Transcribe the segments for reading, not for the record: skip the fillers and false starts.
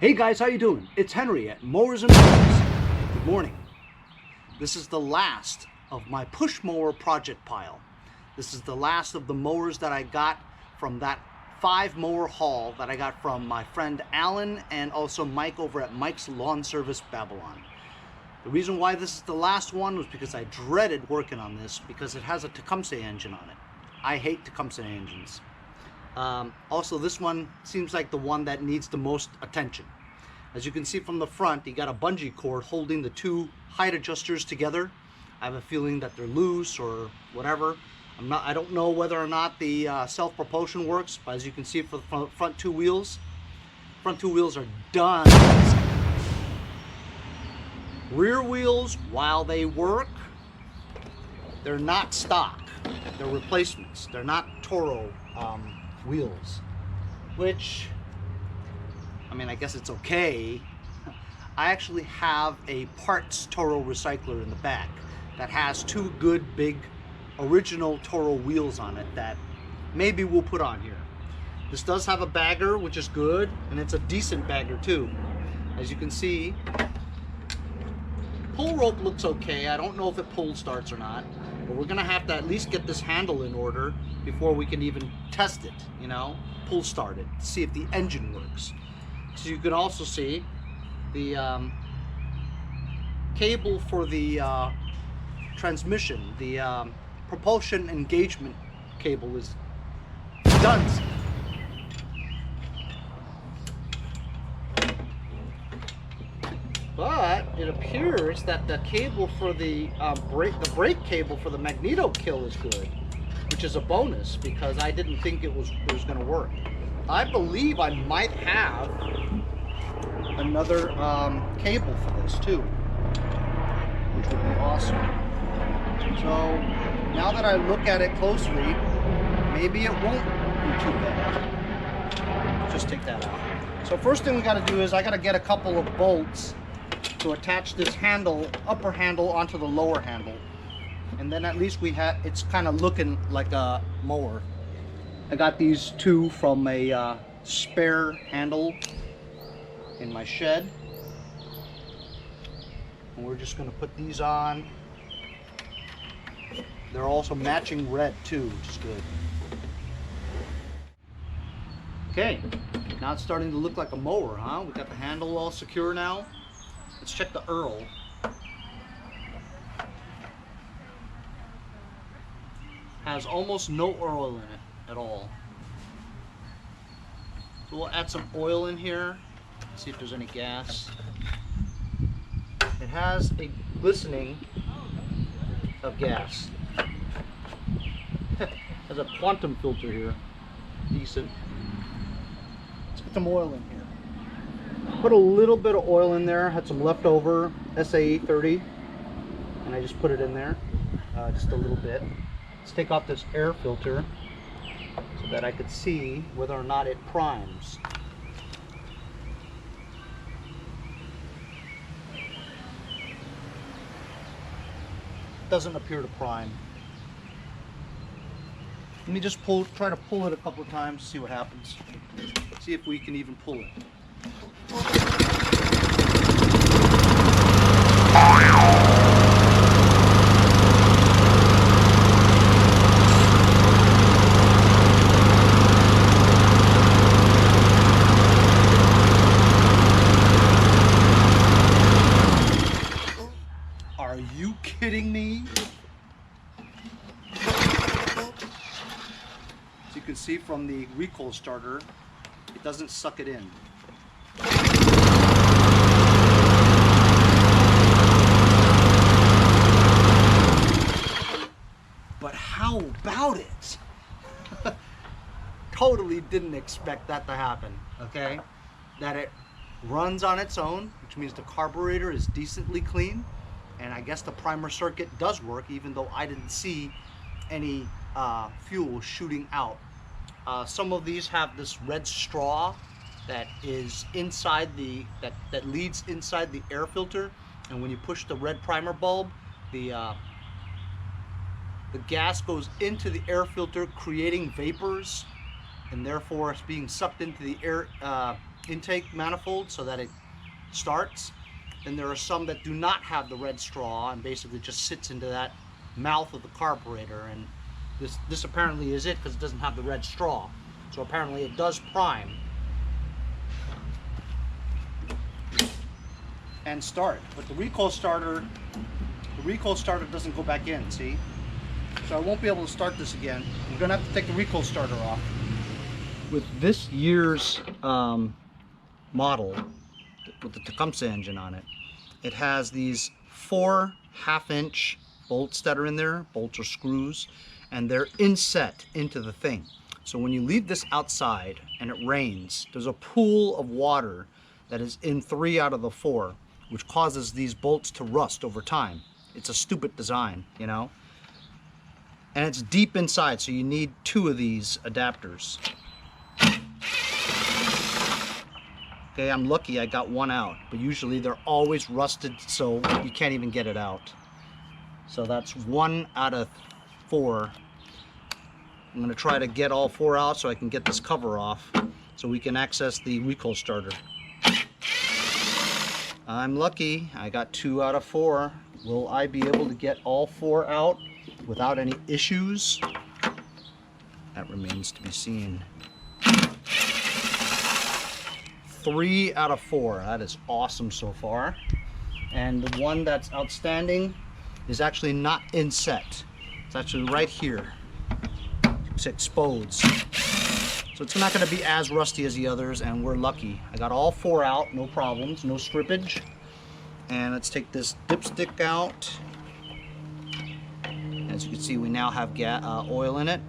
Hey guys, how you doing? It's Henry at Mowers and Mowers. Good morning. This is the last of my push mower project pile. This is the last of the mowers that I got from that 5 mower haul that I got from my friend Alan and also Mike over at Mike's Lawn Service Babylon. The reason why this is the last one was because I dreaded working on this because it has a Tecumseh engine on it. I hate Tecumseh engines. Also, this one seems like the one that needs the most attention. As you can see from the front, you got a bungee cord holding the 2 height adjusters together. I have a feeling that they're loose or whatever. I don't know whether or not the self-propulsion works, but as you can see for the front 2 wheels are done. Rear wheels, while they work, they're not stock. They're replacements. They're not Toro wheels, which, I mean, I guess it's okay. I actually have a parts Toro recycler in the back that has 2 good big original Toro wheels on it that maybe we'll put on here. This does have a bagger, which is good, and it's a decent bagger too. As you can see, pull rope looks okay. I don't know if it pull starts or not, but we're gonna have to at least get this handle in order before we can even test it, you know, pull start it, see if the engine works. So you can also see the cable for the transmission, the propulsion engagement cable is done. But it appears that the cable for the brake cable for the magneto kill is good, which is a bonus because I didn't think it was going to work. I believe I might have another cable for this too, which would be awesome. So now that I look at it closely, maybe it won't be too bad. Just take that out. So first thing we got to do is I got to get a couple of bolts to attach this handle, upper handle, onto the lower handle, and then at least it's kind of looking like a mower. I got these 2 from a spare handle in my shed, and we're just going to put these on. They're also matching red too, which is good. Okay, now it's starting to look like a mower, huh? We got the handle all secure now. Let's check the Earl. Has almost no oil in it at all. So we'll add some oil in here, see if there's any gas. It has a glistening of gas. Has a quantum filter here, decent. Let's get some oil in here. Put a little bit of oil in there, had some leftover SAE 30, and I just put it in there, just a little bit. Let's take off this air filter so that I could see whether or not it primes. Doesn't appear to prime. Let me just try to pull it a couple of times, see what happens. See if we can even pull it. Are you kidding me? As you can see from the recoil starter, it doesn't suck it in. But how about it? Totally didn't expect that to happen, okay? That it runs on its own, which means the carburetor is decently clean, and I guess the primer circuit does work, even though I didn't see any fuel shooting out. Some of these have this red straw that is inside that leads inside the air filter, and when you push the red primer bulb, the gas goes into the air filter, creating vapors, and therefore it's being sucked into the air intake manifold so that it starts. Then there are some that do not have the red straw and basically just sits into that mouth of the carburetor, and this apparently is it because it doesn't have the red straw. So apparently it does prime and start, but the recoil starter doesn't go back in, see? So I won't be able to start this again. I'm gonna have to take the recoil starter off. With this year's model, with the Tecumseh engine on it, it has these 4 1/2-inch bolts that are in there, bolts or screws, and they're inset into the thing. So when you leave this outside and it rains, there's a pool of water that is in 3 out of the 4, which causes these bolts to rust over time. It's a stupid design, you know? And it's deep inside, so you need 2 of these adapters. Okay, I'm lucky I got 1 out, but usually they're always rusted, so you can't even get it out. So that's 1 out of 4. I'm gonna try to get all 4 out so I can get this cover off so we can access the recoil starter. I'm lucky, I got 2 out of 4. Will I be able to get all 4 out without any issues? That remains to be seen. 3 out of 4, that is awesome so far. And the one that's outstanding is actually not inset. It's actually right here. It's exposed. So it's not going to be as rusty as the others, and we're lucky. I got all 4 out, no problems, no strippage. And let's take this dipstick out. As you can see, we now have oil in it.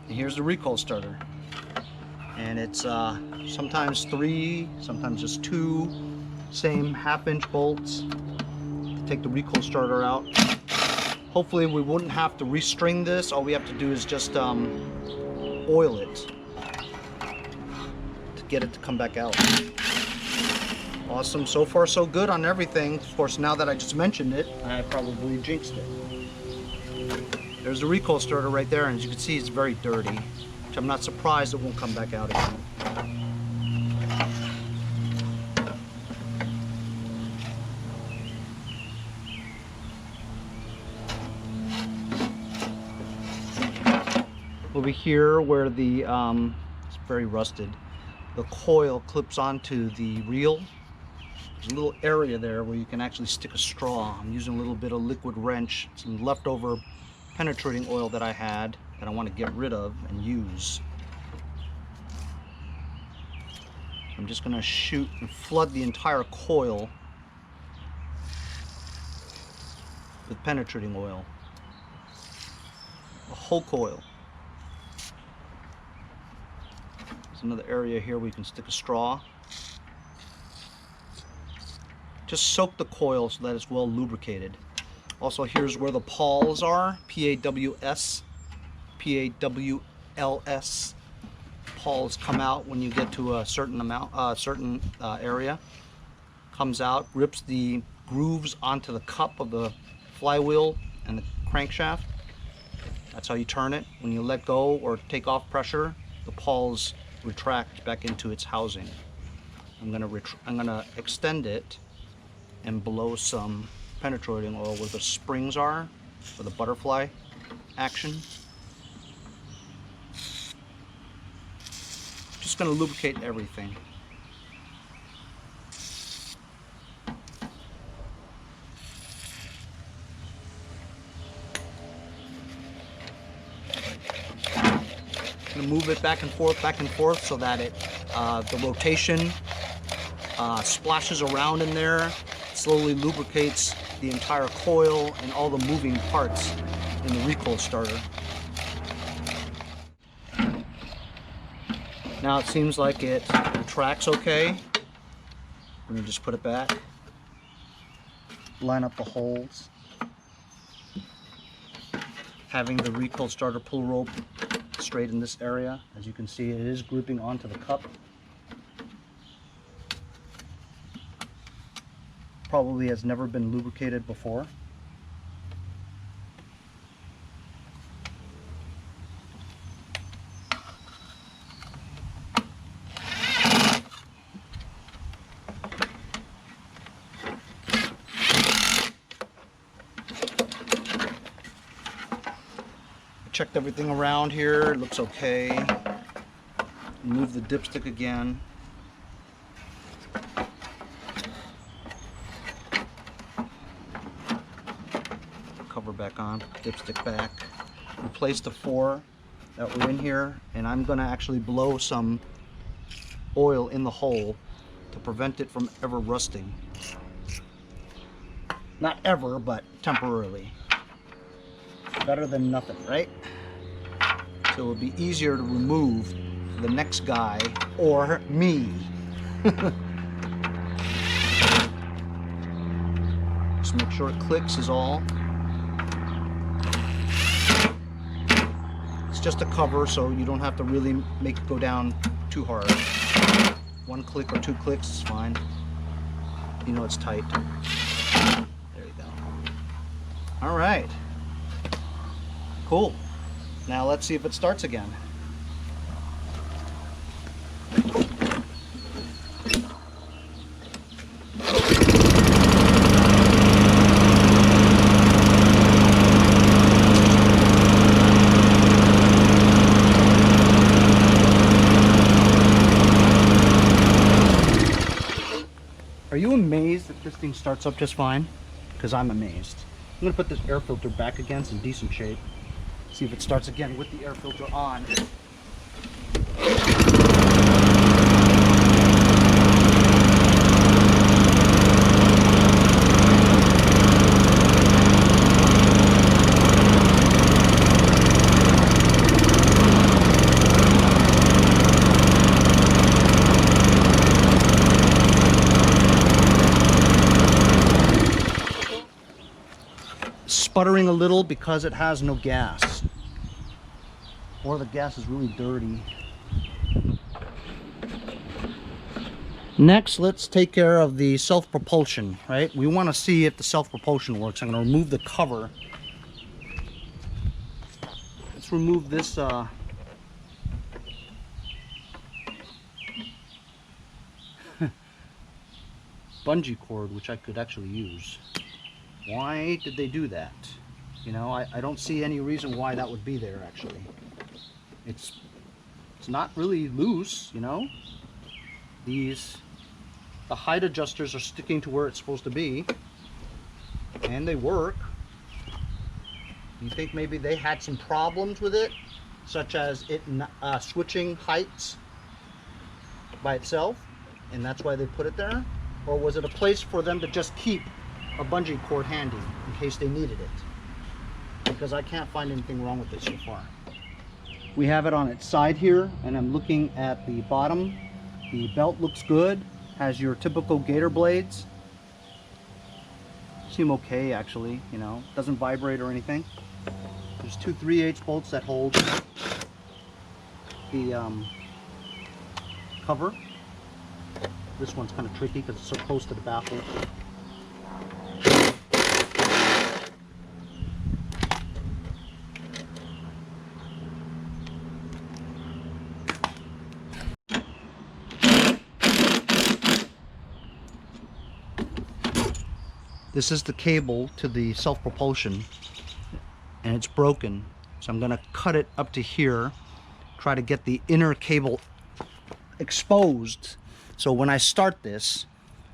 And here's the recoil starter. And it's sometimes 3, sometimes just 2, same 1/2-inch bolts to take the recoil starter out. Hopefully we wouldn't have to restring this. All we have to do is just oil it to get it to come back out. Awesome, so far so good on everything. Of course, now that I just mentioned it, I probably jinxed it. There's the recoil starter right there, and as you can see, it's very dirty, which I'm not surprised it won't come back out again. Over here where the, it's very rusted, the coil clips onto the reel. There's a little area there where you can actually stick a straw. I'm using a little bit of liquid wrench, some leftover penetrating oil that I had that I want to get rid of and use. I'm just going to shoot and flood the entire coil with penetrating oil. The whole coil. There's another area here where you can stick a straw. Just soak the coil so that it's well lubricated. Also, here's where the pawls are. P-A-W-S, P-A-W-L-S. Pawls come out when you get to a certain amount, area. Comes out, rips the grooves onto the cup of the flywheel and the crankshaft. That's how you turn it. When you let go or take off pressure, the pawls retract back into its housing. I'm gonna extend it and blow some penetrating oil where the springs are for the butterfly action. Just going to lubricate everything. Going to move it back and forth so that it the rotation splashes around in there, slowly lubricates the entire coil and all the moving parts in the recoil starter. Now it seems like it retracts okay. Let me just put it back. Line up the holes. Having the recoil starter pull rope straight in this area. As you can see, it is gripping onto the cup. Probably has never been lubricated before. checked everything around here. It looks okay. Move the dipstick again. Cover back on, dipstick back. Replace the 4 that were in here, and I'm gonna actually blow some oil in the hole to prevent it from ever rusting. Not ever, but temporarily. Better than nothing, right? So it'll be easier to remove the next guy or me. Just make sure it clicks is all. It's just a cover, so you don't have to really make it go down too hard. 1 click or 2 clicks is fine. You know it's tight. There you go. All right. Cool. Now let's see if it starts again. Are you amazed that this thing starts up just fine? Because I'm amazed. I'm going to put this air filter back again, in decent shape. See if it starts again with the air filter on. Sputtering a little because it has no gas, or the gas is really dirty. Next, let's take care of the self-propulsion, right? We want to see if the self-propulsion works. I'm going to remove the cover. Let's remove this bungee cord, which I could actually use. Why did they do that? You know, I don't see any reason why that would be there, actually. It's not really loose, you know. The height adjusters are sticking to where it's supposed to be, and they work. You think maybe they had some problems with it, such as it switching heights by itself, and that's why they put it there? Or was it a place for them to just keep a bungee cord handy in case they needed it? Because I can't find anything wrong with it so far. We have it on its side here, and I'm looking at the bottom. The belt looks good, has your typical gator blades. Seem okay, actually, you know, doesn't vibrate or anything. There's 2 3/8 bolts that hold the cover. This one's kind of tricky because it's so close to the baffle. This is the cable to the self-propulsion, and it's broken, so I'm going to cut it up to here, try to get the inner cable exposed. So when I start this,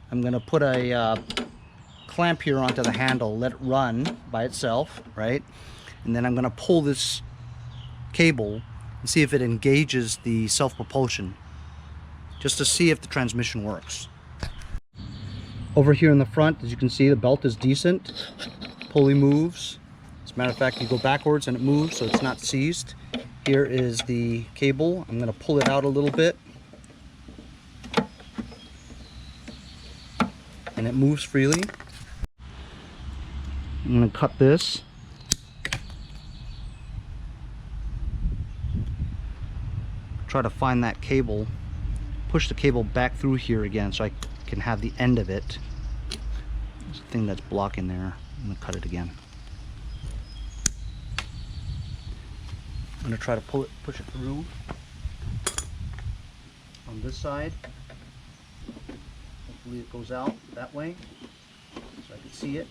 I'm going to put a clamp here onto the handle, let it run by itself, right? And then I'm going to pull this cable and see if it engages the self-propulsion, just to see if the transmission works. Over here in the front, as you can see, the belt is decent. Pulley moves. As a matter of fact, you go backwards and it moves, so it's not seized. Here is the cable. I'm going to pull it out a little bit. And it moves freely. I'm going to cut this. Try to find that cable. Push the cable back through here again so I can have the end of it. There's a thing that's blocking there. I'm going to cut it again. I'm going to try to push it through on this side. Hopefully it goes out that way so I can see it.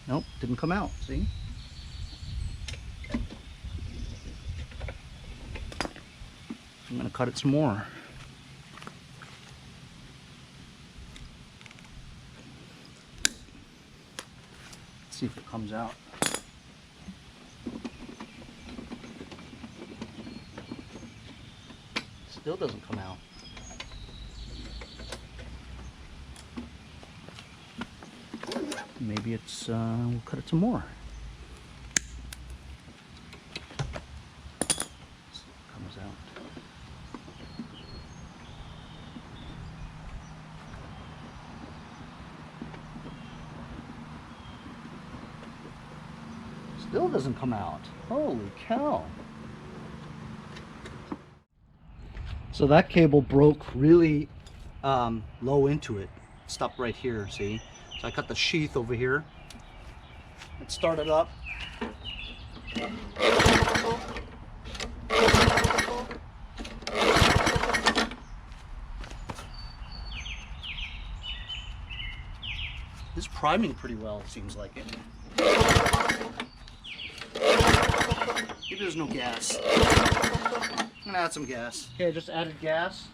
Nope, didn't come out, see? I'm gonna cut it some more. Let's see if it comes out. Still doesn't come out. Maybe it's, we'll cut it some more. Comes out. Still doesn't come out. Holy cow. So that cable broke really low into it. Stopped right here, see? So I cut the sheath over here. It started up. This is priming pretty well, it seems like it. Maybe there's no gas. I'm gonna add some gas. Okay, I just added gas.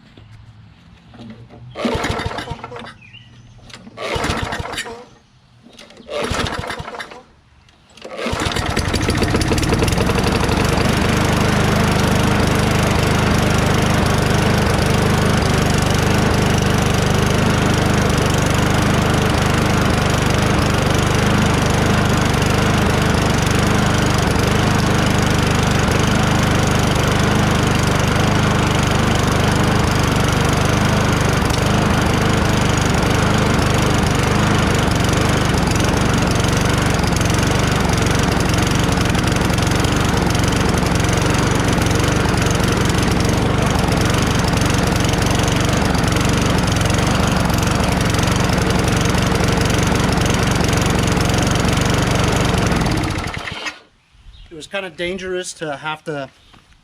Kind of dangerous to have to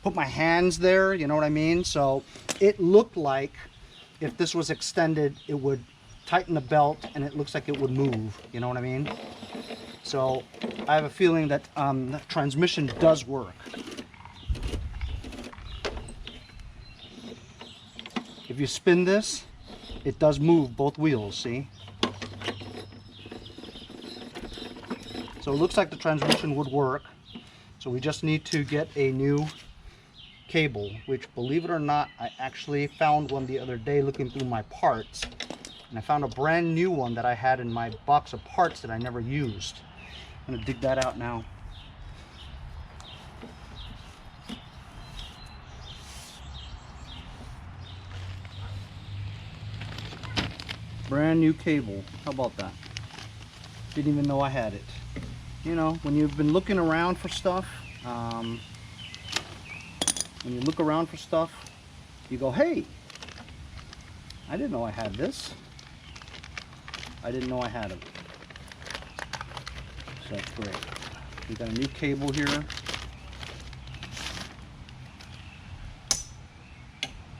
put my hands there, you know what I mean? So it looked like if this was extended, it would tighten the belt and it looks like it would move, you know what I mean? So I have a feeling that the transmission does work. If you spin this, it does move both wheels, see? So it looks like the transmission would work. So we just need to get a new cable, which, believe it or not, I actually found one the other day looking through my parts. And I found a brand new one that I had in my box of parts that I never used. I'm gonna dig that out now. Brand new cable. How about that? Didn't even know I had it. You know, when you've been looking around for stuff, when you look around for stuff, you go, hey, I didn't know I had this. I didn't know I had it. So that's great. We got a new cable here.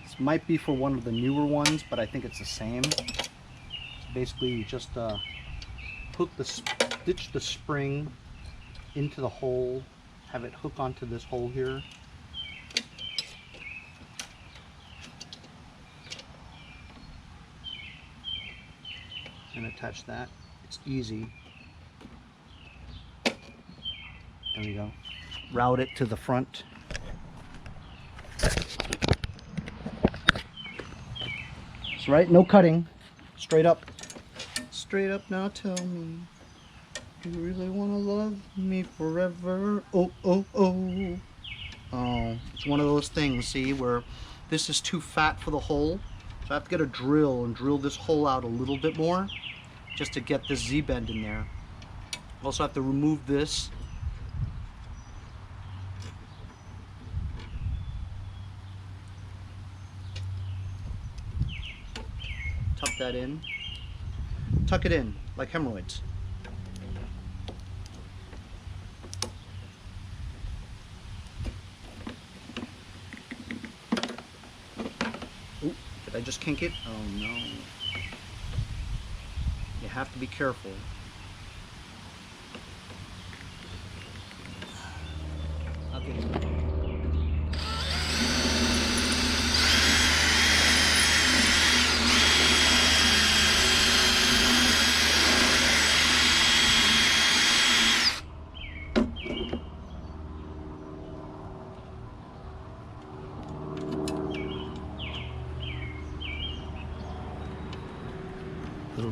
This might be for one of the newer ones, but I think it's the same. It's basically, you just stitch the spring into the hole, have it hook onto this hole here. And attach that. It's easy. There we go. Route it to the front. That's right, no cutting. Straight up. Straight up now, tell me. Do you really want to love me forever? Oh, oh, oh. Oh, it's one of those things, see, where this is too fat for the hole. So I have to get a drill and drill this hole out a little bit more just to get this Z-bend in there. Also have to remove this. Tuck that in. Tuck it in like hemorrhoids. Ooh, did I just kink it? Oh no. You have to be careful. Okay.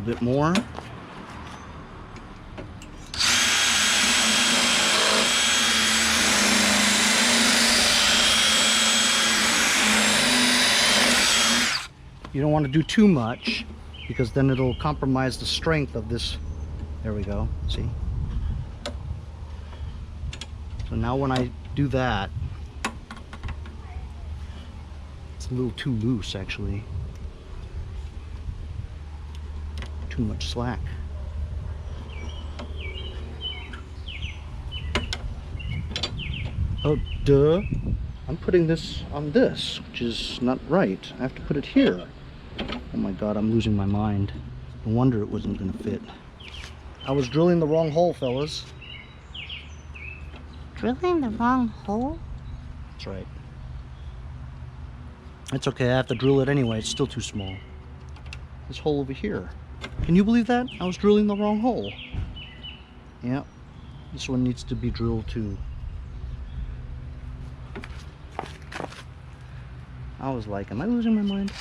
bit more. You don't want to do too much because then it'll compromise the strength of this. There we go, see? So now when I do that, it's a little too loose actually. Too much slack. Oh, duh. I'm putting this on this, which is not right. I have to put it here. Oh my God, I'm losing my mind. No wonder it wasn't gonna fit. I was drilling the wrong hole, fellas. Drilling the wrong hole? That's right. It's okay, I have to drill it anyway. It's still too small. This hole over here. Can you believe that? I was drilling the wrong hole. Yeah, this one needs to be drilled too. I was like, am I losing my mind?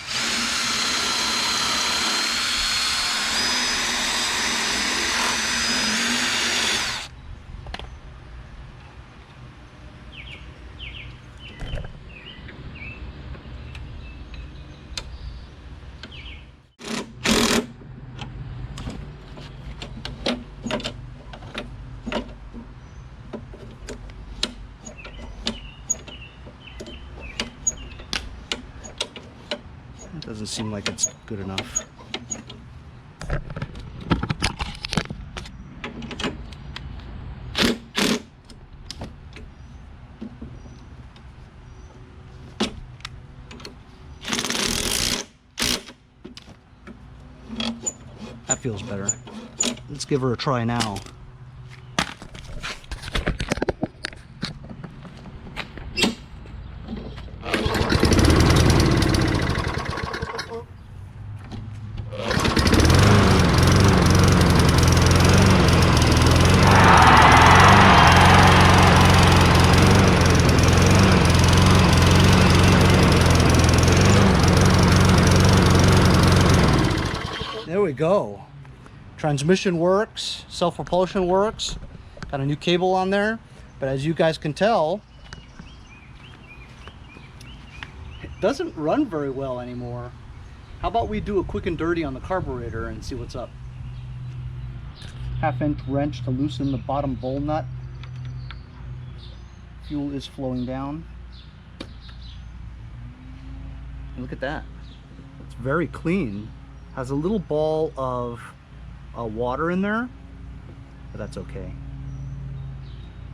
Doesn't seem like it's good enough. That feels better. Let's give her a try now. There we go. Transmission works, self-propulsion works. Got a new cable on there, but as you guys can tell, it doesn't run very well anymore. How about we do a quick and dirty on the carburetor and see what's up? 1/2-inch wrench to loosen the bottom bowl nut. Fuel is flowing down. Look at that. It's very clean. Has a little ball of water in there, but that's okay.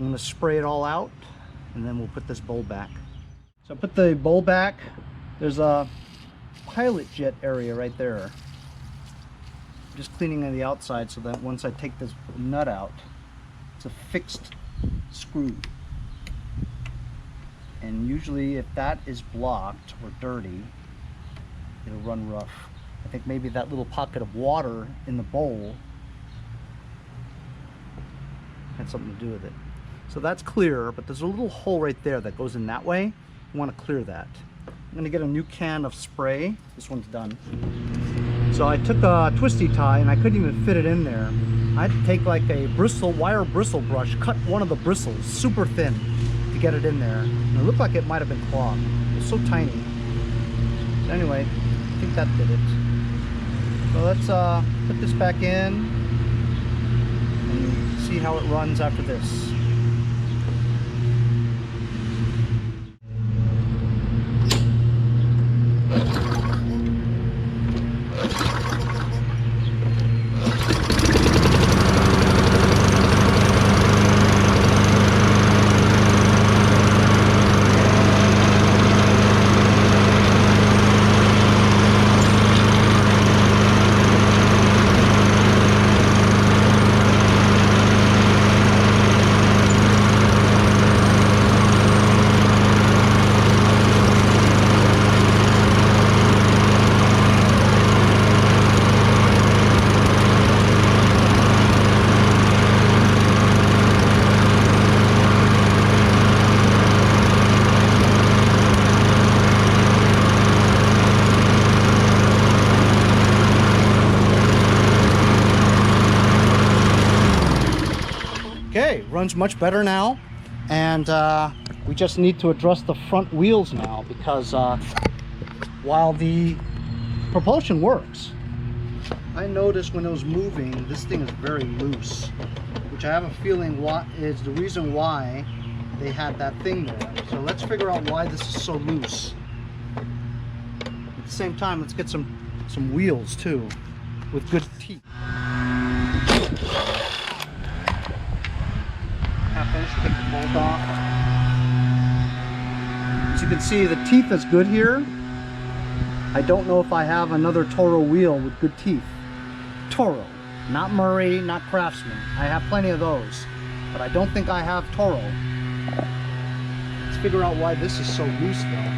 I'm gonna spray it all out and then we'll put this bowl back. So I put the bowl back. There's a pilot jet area right there. I'm just cleaning on the outside so that once I take this nut out, it's a fixed screw. And usually if that is blocked or dirty, it'll run rough. I think maybe that little pocket of water in the bowl had something to do with it. So that's clear, but there's a little hole right there that goes in that way. You want to clear that. I'm going to get a new can of spray. This one's done. So I took a twisty tie and I couldn't even fit it in there. I had to take like a wire bristle brush, cut one of the bristles super thin to get it in there. And it looked like it might have been clogged. It was so tiny. So anyway, I think that did it. So let's put this back in and see how it runs after this. Okay, runs much better now. And we just need to address the front wheels now, because while the propulsion works, I noticed when it was moving, this thing is very loose, which I have a feeling what is the reason why they had that thing there. So let's figure out why this is so loose. At the same time, let's get some wheels too with good teeth. Half inch, take the bolt off. As you can see, the teeth is good here. I don't know if I have another Toro wheel with good teeth. Toro, not Murray, not Craftsman. I have plenty of those, but I don't think I have Toro. Let's figure out why this is so loose though.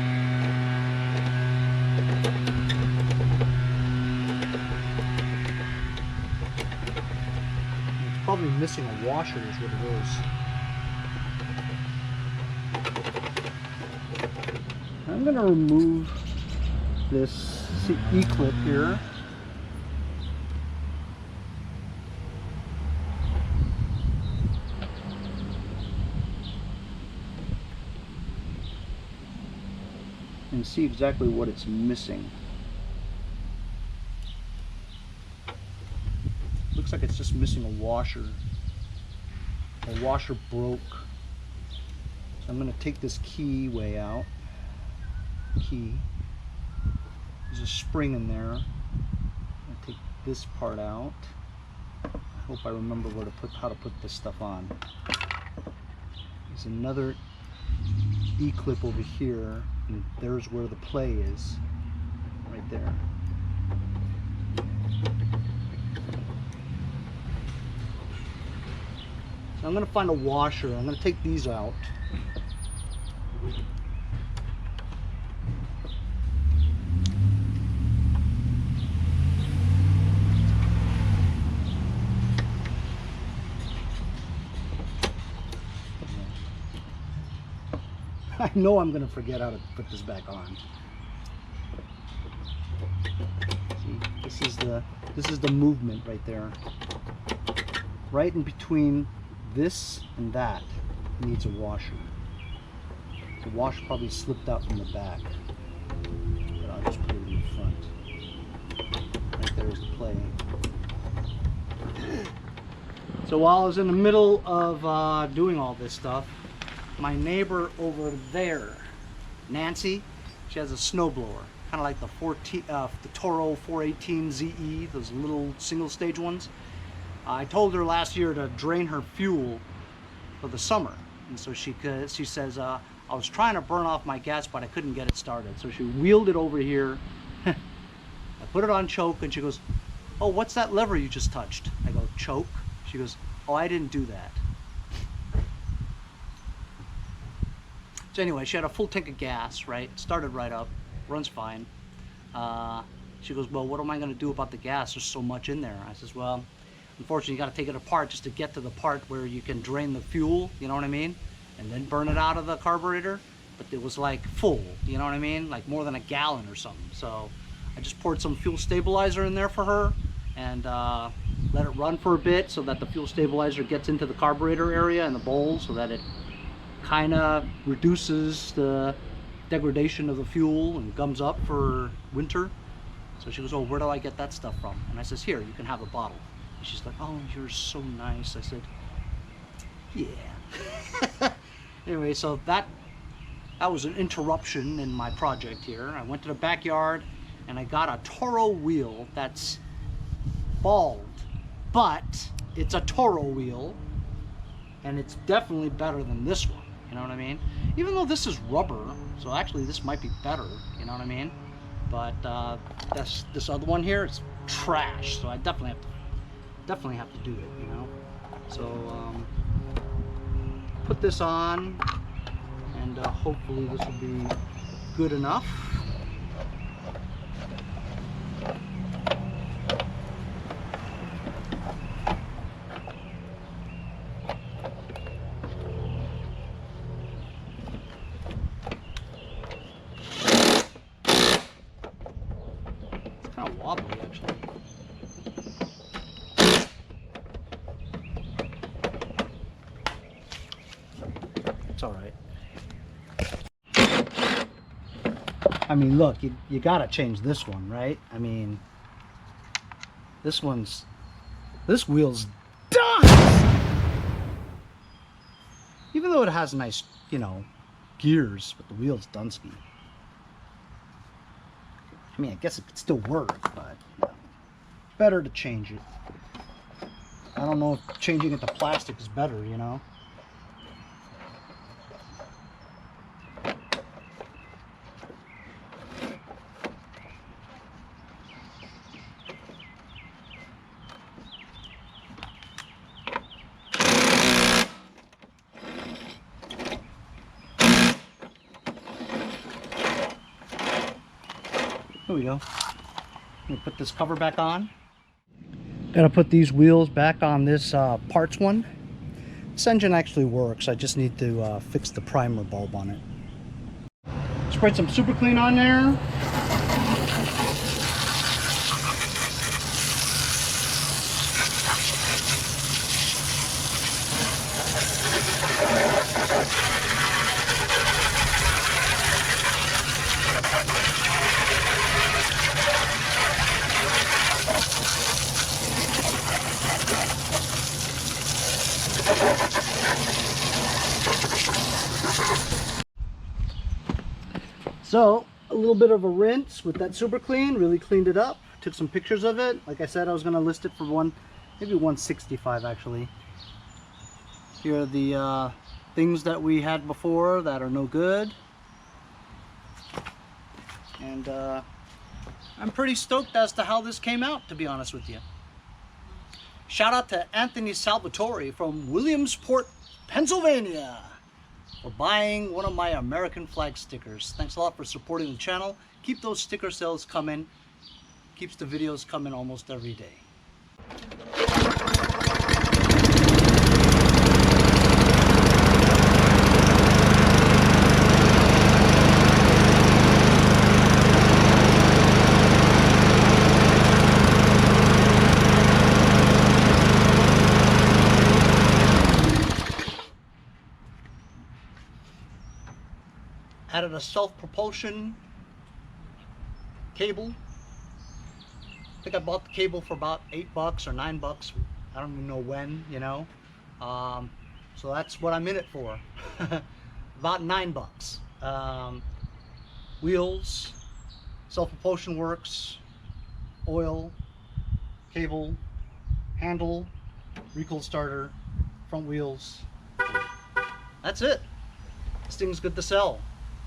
It's probably missing a washer is what it is. I'm gonna remove this E-clip here. And see exactly what it's missing. Looks like it's just missing a washer. The washer broke. So I'm going to take this key way out. There's a spring in there. I'm going to take this part out. I hope I remember how to put this stuff on. There's another E-clip over here, and there's where the play is, right there. So I'm going to find a washer. I'm going to take these out. I know I'm going to forget how to put this back on. See, this is the movement right there. Right in between this and that needs a washer. The washer probably slipped out from the back, but I'll just put it in the front. Right there's the play. So while I was in the middle of doing all this stuff, my neighbor over there, Nancy, she has a snowblower, kind of like the Toro 418 ZE, those little single stage ones. I told her last year to drain her fuel for the summer, and so she says, I was trying to burn off my gas, but I couldn't get it started. So she wheeled it over here. I put it on choke, and she goes, "Oh, what's that lever you just touched?" I go, "Choke." She goes, "Oh, I didn't do that." So anyway, she had a full tank of gas, right? Started right up, runs fine. She goes, "Well, what am I going to do about the gas? There's so much in there." I says, "Well, unfortunately, you got to take it apart just to get to the part where you can drain the fuel, you know what I mean? And then burn it out of the carburetor." But it was like full, you know what I mean? Like more than a gallon or something. So I just poured some fuel stabilizer in there for her and let it run for a bit so that the fuel stabilizer gets into the carburetor area and the bowl so that it kind of reduces the degradation of the fuel and gums up for winter. So she goes, "Oh, where do I get that stuff from?" And I says, "Here, you can have a bottle." And she's like, "Oh, you're so nice." I said, "Yeah." Anyway, so that was an interruption in my project here. I went to the backyard and I got a Toro wheel that's bald, but it's a Toro wheel and it's definitely better than this one. You know what I mean? Even though this is rubber, so actually this might be better, you know what I mean? But this other one here is trash, so I definitely have to do it, you know? So put this on, and hopefully this will be good enough. Wobbly actually. It's all right. I mean, look, you gotta change this one, right? I mean, this wheel's done! Even though it has nice, you know, gears, but the wheel's DONESKI. I mean, I guess it could still work, but you know, better to change it. I don't know if changing it to plastic is better, you know? Here we go. I'm gonna put this cover back on. Gotta put these wheels back on this parts one. This engine actually works. I just need to fix the primer bulb on it. Sprayed some super clean on there. So a little bit of a rinse with that super clean, really cleaned it up, took some pictures of it. Like I said, I was going to list it for maybe 165 actually. Here are the things that we had before that are no good. And I'm pretty stoked as to how this came out, to be honest with you. Shout out to Anthony Salvatore from Williamsport, Pennsylvania, for buying one of my American flag stickers. Thanks a lot for supporting the channel. Keep those sticker sales coming. Keeps the videos coming almost every day. Added a self-propulsion cable. I think I bought the cable for about $8 or $9. I don't even know when, you know. So that's what I'm in it for. About $9. Wheels, self-propulsion works, oil, cable, handle, recoil starter, front wheels. That's it. This thing's good to sell.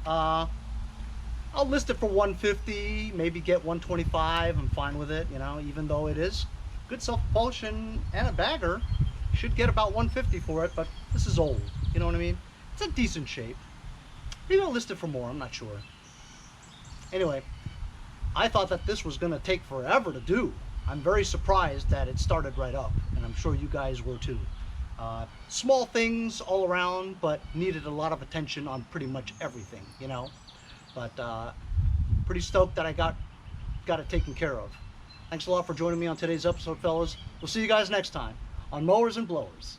I'll list it for 150, maybe get 125. I'm fine with it, you know, even though it is good self-propulsion and a bagger. Should get about 150 for it, but this is old, you know what I mean? It's in decent shape. Maybe I'll list it for more, I'm not sure. Anyway, I thought that this was gonna take forever to do. I'm very surprised that it started right up, and I'm sure you guys were too. Small things all around, but needed a lot of attention on pretty much everything, you know. But pretty stoked that I got it taken care of. Thanks a lot for joining me on today's episode, fellas. We'll see you guys next time on Mowers and Blowers.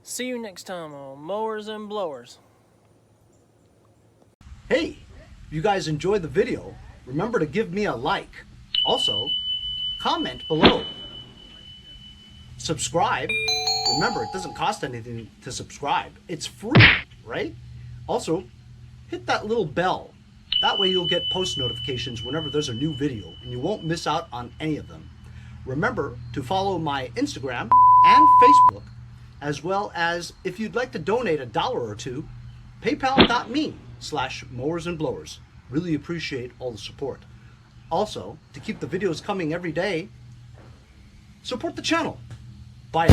See you next time on Mowers and Blowers. Hey, if you guys enjoyed the video, remember to give me a like. Also, comment below. Subscribe. Remember, it doesn't cost anything to subscribe. It's free, right? Also, hit that little bell. That way you'll get post notifications whenever there's a new video, and you won't miss out on any of them. Remember to follow my Instagram and Facebook, as well as if you'd like to donate $1 or $2, paypal.me/mowers and blowers. Really appreciate all the support. Also, to keep the videos coming every day, support the channel. Bye.